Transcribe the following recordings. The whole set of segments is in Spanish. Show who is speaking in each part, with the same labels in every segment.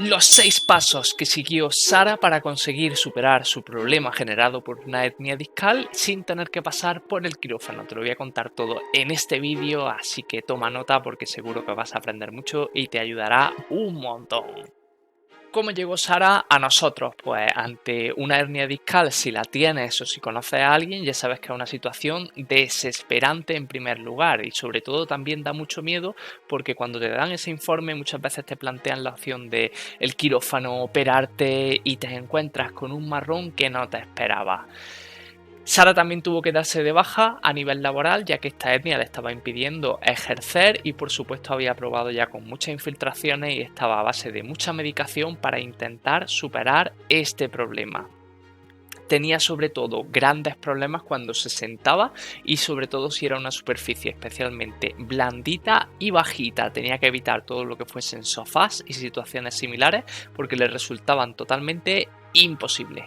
Speaker 1: Los 6 pasos que siguió Sara para conseguir superar su problema generado por una hernia discal sin tener que pasar por el quirófano. Te lo voy a contar todo en este vídeo, así que toma nota porque seguro que vas a aprender mucho y te ayudará un montón. ¿Cómo llegó Sara a nosotros? Pues ante una hernia discal, si la tienes o si conoces a alguien, ya sabes que es una situación desesperante en primer lugar y sobre todo también da mucho miedo porque cuando te dan ese informe muchas veces te plantean la opción de el quirófano, operarte y te encuentras con un marrón que no te esperabas. Sara también tuvo que darse de baja a nivel laboral, ya que esta hernia le estaba impidiendo ejercer y por supuesto había probado ya con muchas infiltraciones y estaba a base de mucha medicación para intentar superar este problema. Tenía sobre todo grandes problemas cuando se sentaba y sobre todo si era una superficie especialmente blandita y bajita. Tenía que evitar todo lo que fuesen sofás y situaciones similares porque le resultaban totalmente imposibles.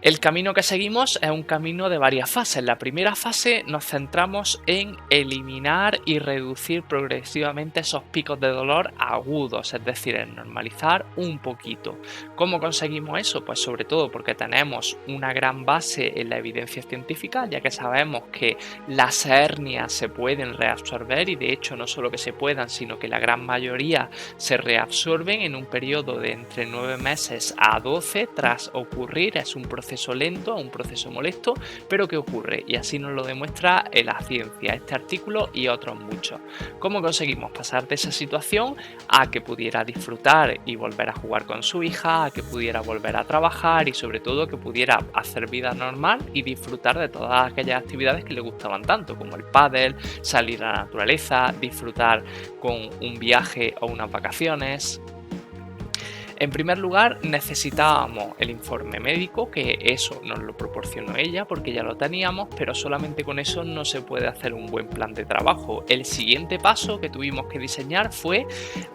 Speaker 1: El camino que seguimos es un camino de varias fases. En la primera fase nos centramos en eliminar y reducir progresivamente esos picos de dolor agudos, es decir, en normalizar un poquito. ¿Cómo conseguimos eso? Pues sobre todo porque tenemos una gran base en la evidencia científica, ya que sabemos que las hernias se pueden reabsorber y de hecho no solo que se puedan, sino que la gran mayoría se reabsorben en un periodo de entre 9 meses a 12 tras ocurrir. Es un proceso lento, un proceso molesto, pero que ocurre y así nos lo demuestra la ciencia, este artículo y otros muchos. ¿Cómo conseguimos pasar de esa situación a que pudiera disfrutar y volver a jugar con su hija, a que pudiera volver a trabajar y sobre todo que pudiera hacer vida normal y disfrutar de todas aquellas actividades que le gustaban tanto, como el pádel, salir a la naturaleza, disfrutar con un viaje o unas vacaciones? En primer lugar, necesitábamos el informe médico, que eso nos lo proporcionó ella porque ya lo teníamos, pero solamente con eso no se puede hacer un buen plan de trabajo. El siguiente paso que tuvimos que diseñar fue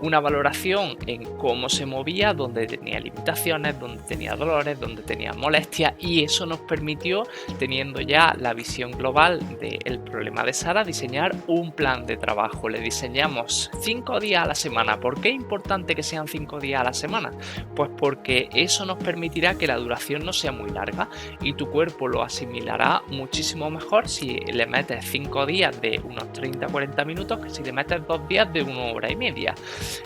Speaker 1: una valoración en cómo se movía, dónde tenía limitaciones, dónde tenía dolores, dónde tenía molestias y eso nos permitió, teniendo ya la visión global del problema de Sara, diseñar un plan de trabajo. Le diseñamos 5 días a la semana. ¿Por qué es importante que sean 5 días a la semana? Pues porque eso nos permitirá que la duración no sea muy larga y tu cuerpo lo asimilará muchísimo mejor si le metes 5 días de unos 30-40 minutos que si le metes 2 días de 1 hora y media.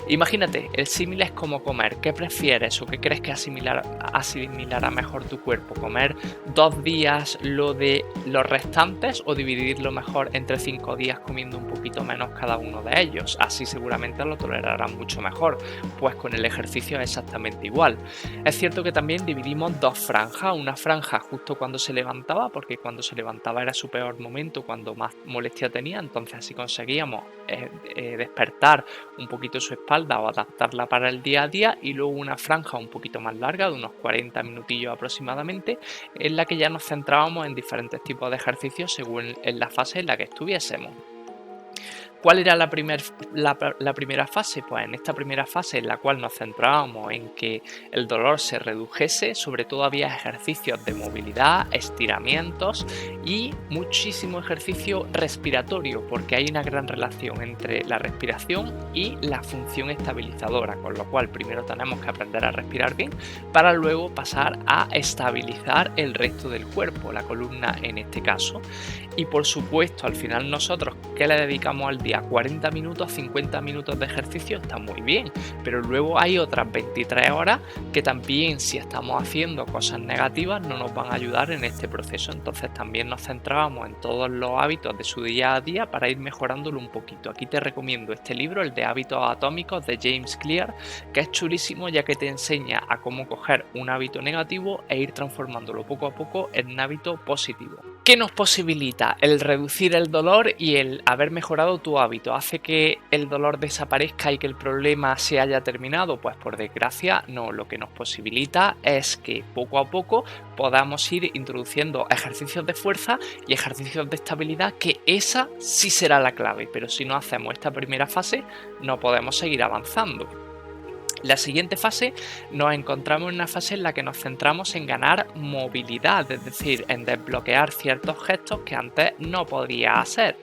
Speaker 1: Imagínate, el símil es como comer. ¿Qué prefieres o qué crees que asimilará mejor tu cuerpo? ¿Comer 2 días lo de los restantes o dividirlo mejor entre 5 días comiendo un poquito menos cada uno de ellos? Así seguramente lo tolerarán mucho mejor. Pues con el ejercicio es exactamente igual. Es cierto que también dividimos 2 franjas, una franja justo cuando se levantaba, porque cuando se levantaba era su peor momento, cuando más molestia tenía, entonces así conseguíamos despertar un poquito su espalda o adaptarla para el día a día, y luego una franja un poquito más larga, de unos 40 minutillos aproximadamente, en la que ya nos centrábamos en diferentes tipos de ejercicios según en la fase en la que estuviésemos. ¿Cuál era la primera fase? Pues en esta primera fase en la cual nos centrábamos en que el dolor se redujese, sobre todo había ejercicios de movilidad, estiramientos y muchísimo ejercicio respiratorio, porque hay una gran relación entre la respiración y la función estabilizadora, con lo cual primero tenemos que aprender a respirar bien para luego pasar a estabilizar el resto del cuerpo, la columna en este caso. Y por supuesto, al final nosotros, ¿qué le dedicamos al día? 40 minutos, 50 minutos de ejercicio está muy bien, pero luego hay otras 23 horas que también, si estamos haciendo cosas negativas, no nos van a ayudar en este proceso. Entonces también nos centrábamos en todos los hábitos de su día a día para ir mejorándolo un poquito. Aquí te recomiendo este libro, el de Hábitos Atómicos de James Clear, que es chulísimo ya que te enseña a cómo coger un hábito negativo e ir transformándolo poco a poco en un hábito positivo. ¿Qué nos posibilita? El reducir el dolor y el haber mejorado tu hábito. ¿Hace que el dolor desaparezca y que el problema se haya terminado? Pues por desgracia no, lo que nos posibilita es que poco a poco podamos ir introduciendo ejercicios de fuerza y ejercicios de estabilidad, que esa sí será la clave, pero si no hacemos esta primera fase no podemos seguir avanzando. La siguiente fase nos encontramos en una fase en la que nos centramos en ganar movilidad, es decir, en desbloquear ciertos gestos que antes no podía hacer.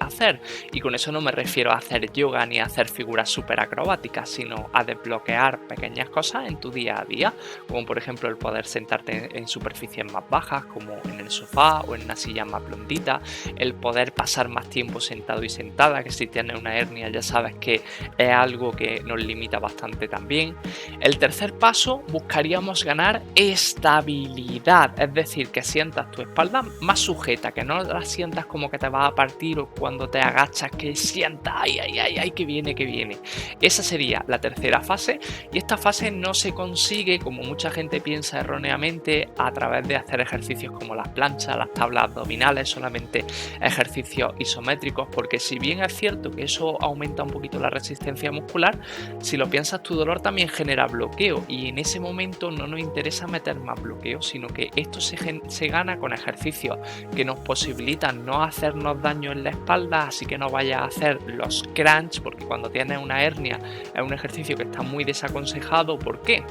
Speaker 1: Y con eso no me refiero a hacer yoga ni a hacer figuras súper acrobáticas, sino a desbloquear pequeñas cosas en tu día a día, como por ejemplo el poder sentarte en superficies más bajas, como en el sofá o en una silla más blondita, el poder pasar más tiempo sentado y sentada, que si tienes una hernia ya sabes que es algo que nos limita bastante también. El tercer paso, buscaríamos ganar estabilidad, es decir, que sientas tu espalda más sujeta, que no la sientas como que te vas a partir o cuando te agachas que sientas, ay, que viene. Esa sería la tercera fase y esta fase no se consigue, como mucha gente piensa erróneamente, a través de hacer ejercicios como las planchas, las tablas abdominales, solamente ejercicios isométricos, porque si bien es cierto que eso aumenta un poquito la resistencia muscular, si lo piensas tu dolor también genera bloqueo y en ese momento no nos interesa meter más bloqueo, sino que esto se gana con ejercicios que nos posibilitan no hacernos daño en la espalda, así que no vayas a hacer los crunch, porque cuando tienes una hernia es un ejercicio que está muy desaconsejado. ¿Por qué?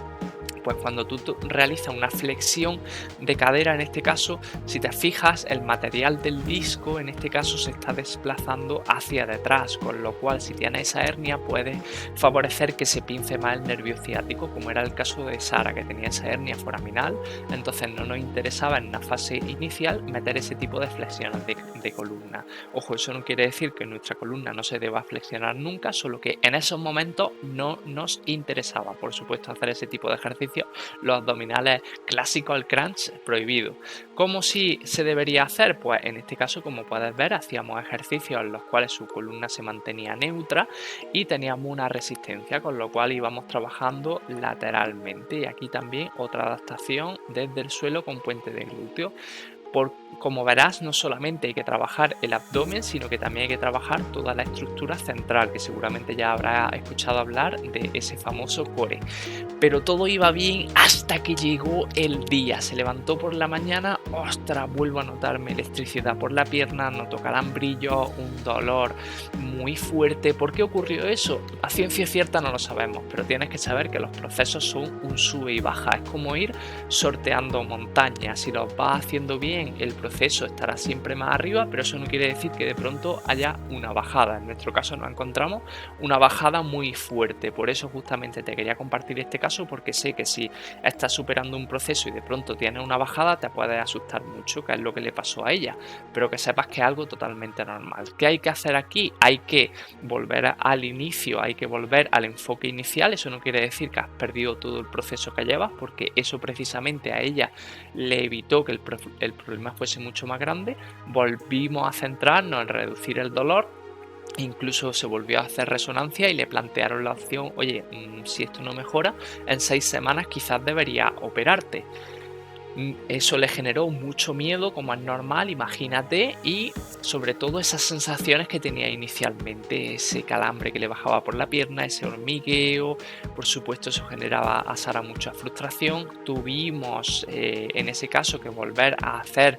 Speaker 1: Pues cuando tú realizas una flexión de cadera, en este caso, si te fijas, el material del disco en este caso se está desplazando hacia detrás, con lo cual si tienes esa hernia puede favorecer que se pince más el nervio ciático, como era el caso de Sara, que tenía esa hernia foraminal. Entonces no nos interesaba en una fase inicial meter ese tipo de flexiones de columna. Ojo, eso no quiere decir que nuestra columna no se deba flexionar nunca, solo que en esos momentos no nos interesaba, por supuesto, hacer ese tipo de ejercicio. Los abdominales clásicos, el crunch, prohibido. ¿Cómo sí se debería hacer? Pues en este caso, como puedes ver, hacíamos ejercicios en los cuales su columna se mantenía neutra y teníamos una resistencia, con lo cual íbamos trabajando lateralmente. Y aquí también otra adaptación desde el suelo con puente de glúteo. Como verás, no solamente hay que trabajar el abdomen, sino que también hay que trabajar toda la estructura central, que seguramente ya habrás escuchado hablar de ese famoso core. Pero todo iba bien hasta que llegó el día. Se levantó por la mañana, ostras, vuelvo a notarme electricidad por la pierna, noto calambrillo, un dolor muy fuerte. ¿Por qué ocurrió eso? A ciencia cierta no lo sabemos, pero tienes que saber que los procesos son un sube y baja. Es como ir sorteando montañas. Si los vas haciendo bien, el proceso estará siempre más arriba, pero eso no quiere decir que de pronto haya una bajada. En nuestro caso nos encontramos una bajada muy fuerte. Por eso justamente te quería compartir este caso, porque sé que si estás superando un proceso y de pronto tienes una bajada te puede asustar mucho, que es lo que le pasó a ella, pero que sepas que es algo totalmente normal. ¿Qué hay que hacer aquí? Hay que volver al inicio, hay que volver al enfoque inicial. Eso no quiere decir que has perdido todo el proceso que llevas, porque eso precisamente a ella le evitó que el problema fuese mucho más grande. Volvimos a centrarnos en reducir el dolor. Incluso se volvió a hacer resonancia y le plantearon la opción, oye, si esto no mejora, en 6 semanas quizás debería operarte. Eso le generó mucho miedo, como es normal, imagínate, y sobre todo esas sensaciones que tenía inicialmente, ese calambre que le bajaba por la pierna, ese hormigueo. Por supuesto, eso generaba a Sara mucha frustración. Tuvimos en ese caso que volver a hacer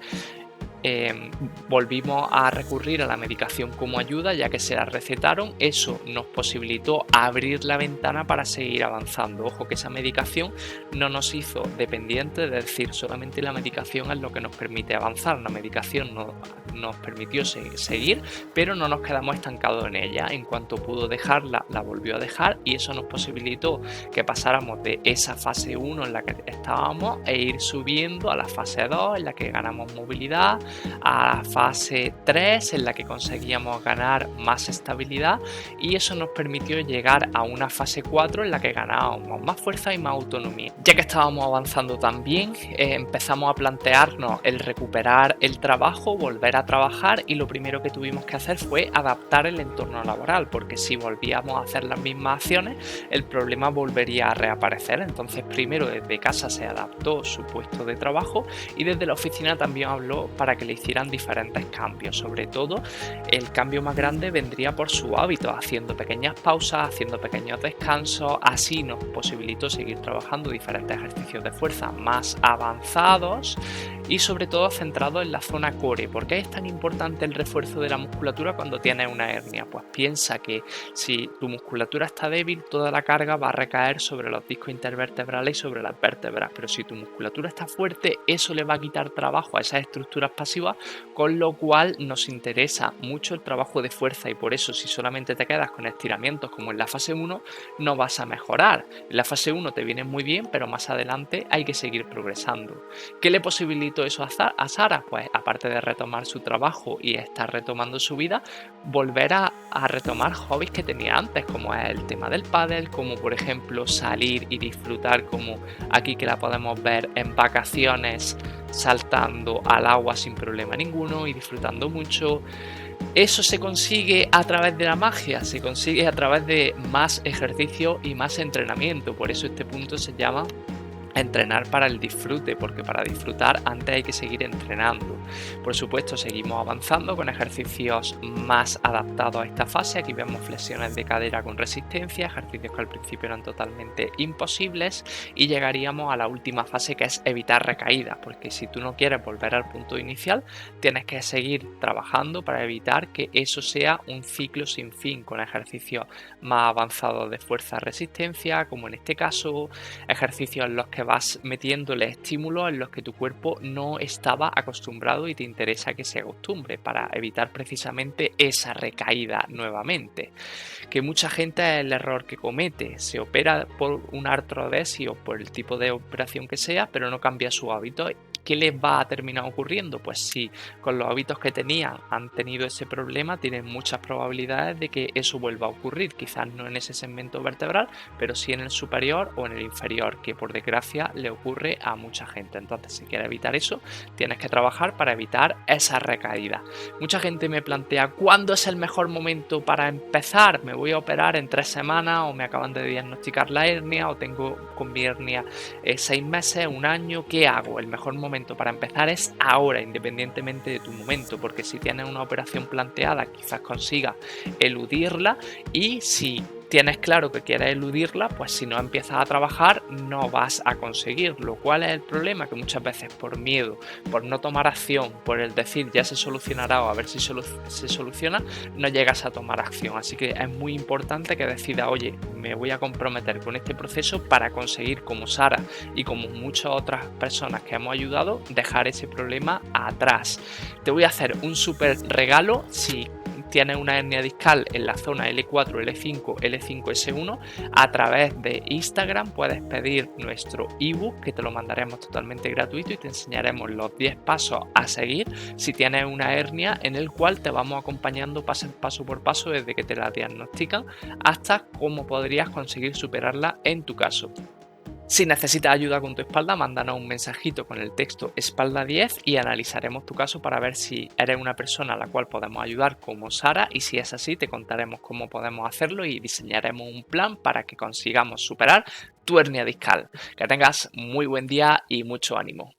Speaker 1: volvimos a recurrir a la medicación como ayuda, ya que se la recetaron. Eso nos posibilitó abrir la ventana para seguir avanzando. Ojo que esa medicación no nos hizo dependientes, es decir, solamente la medicación es lo que nos permite avanzar. La medicación nos permitió seguir, pero no nos quedamos estancados en ella. En cuanto pudo dejarla, la volvió a dejar, y eso nos posibilitó que pasáramos de esa fase 1 en la que estábamos e ir subiendo a la fase 2 en la que ganamos movilidad, a la fase 3 en la que conseguíamos ganar más estabilidad, y eso nos permitió llegar a una fase 4 en la que ganábamos más fuerza y más autonomía. Ya que estábamos avanzando también, empezamos a plantearnos el recuperar el trabajo, volver a trabajar, y lo primero que tuvimos que hacer fue adaptar el entorno laboral, porque si volvíamos a hacer las mismas acciones el problema volvería a reaparecer. Entonces primero desde casa se adaptó su puesto de trabajo, y desde la oficina también habló para que le hicieran diferentes cambios. Sobre todo el cambio más grande vendría por su hábito, haciendo pequeñas pausas, haciendo pequeños descansos. Así nos posibilitó seguir trabajando diferentes ejercicios de fuerza más avanzados, y sobre todo centrado en la zona core. ¿Por qué es tan importante el refuerzo de la musculatura cuando tienes una hernia? Pues piensa que si tu musculatura está débil, toda la carga va a recaer sobre los discos intervertebrales y sobre las vértebras, pero si tu musculatura está fuerte, eso le va a quitar trabajo a esas estructuras pasivas, con lo cual nos interesa mucho el trabajo de fuerza, y por eso si solamente te quedas con estiramientos como en la fase 1, no vas a mejorar. En la fase 1 te viene muy bien, pero más adelante hay que seguir progresando. ¿Qué le posibilitó eso a Sara? Pues aparte de retomar su trabajo y estar retomando su vida, volver a retomar hobbies que tenía antes, como es el tema del pádel, como por ejemplo salir y disfrutar, como aquí que la podemos ver en vacaciones saltando al agua sin problema ninguno y disfrutando mucho. Eso se consigue a través de la magia, se consigue a través de más ejercicio y más entrenamiento. Por eso este punto se llama entrenar para el disfrute, porque para disfrutar antes hay que seguir entrenando. Por supuesto, seguimos avanzando con ejercicios más adaptados a esta fase. Aquí vemos flexiones de cadera con resistencia, ejercicios que al principio eran totalmente imposibles, y llegaríamos a la última fase, que es evitar recaídas, porque si tú no quieres volver al punto inicial, tienes que seguir trabajando para evitar que eso sea un ciclo sin fin, con ejercicios más avanzados de fuerza-resistencia, como en este caso, ejercicios en los que vas metiéndole estímulos en los que tu cuerpo no estaba acostumbrado y te interesa que se acostumbre, para evitar precisamente esa recaída nuevamente, que mucha gente es el error que comete. Se opera por una artrodesis o por el tipo de operación que sea, pero no cambia su hábito. ¿Qué les va a terminar ocurriendo? Pues si con los hábitos que tenían han tenido ese problema, tienen muchas probabilidades de que eso vuelva a ocurrir, quizás no en ese segmento vertebral, pero sí en el superior o en el inferior, que por desgracia le ocurre a mucha gente. Entonces, si quieres evitar eso, tienes que trabajar para evitar esa recaída. Mucha gente me plantea: ¿cuándo es el mejor momento para empezar? ¿Me voy a operar en 3 semanas, o me acaban de diagnosticar la hernia, o tengo con mi hernia 6 meses, un año? ¿Qué hago? El mejor momento para empezar es ahora, independientemente de tu momento, porque si tienes una operación planteada, quizás consigas eludirla, y si tienes claro que quieres eludirla, pues si no empiezas a trabajar no vas a conseguirlo. ¿Cuál es el problema? Que muchas veces por miedo, por no tomar acción, por el decir ya se solucionará o a ver si se soluciona, no llegas a tomar acción. Así que es muy importante que decidas: oye, me voy a comprometer con este proceso para conseguir, como Sara y como muchas otras personas que hemos ayudado, dejar ese problema atrás. Te voy a hacer un súper regalo. Si tienes una hernia discal en la zona L4, L5, L5S1, a través de Instagram puedes pedir nuestro ebook, que te lo mandaremos totalmente gratuito y te enseñaremos los 10 pasos a seguir si tienes una hernia, en el cual te vamos acompañando paso por paso desde que te la diagnostican hasta cómo podrías conseguir superarla en tu caso. Si necesitas ayuda con tu espalda, mándanos un mensajito con el texto espalda 10 y analizaremos tu caso para ver si eres una persona a la cual podemos ayudar como Sara, y si es así, te contaremos cómo podemos hacerlo y diseñaremos un plan para que consigamos superar tu hernia discal. Que tengas muy buen día y mucho ánimo.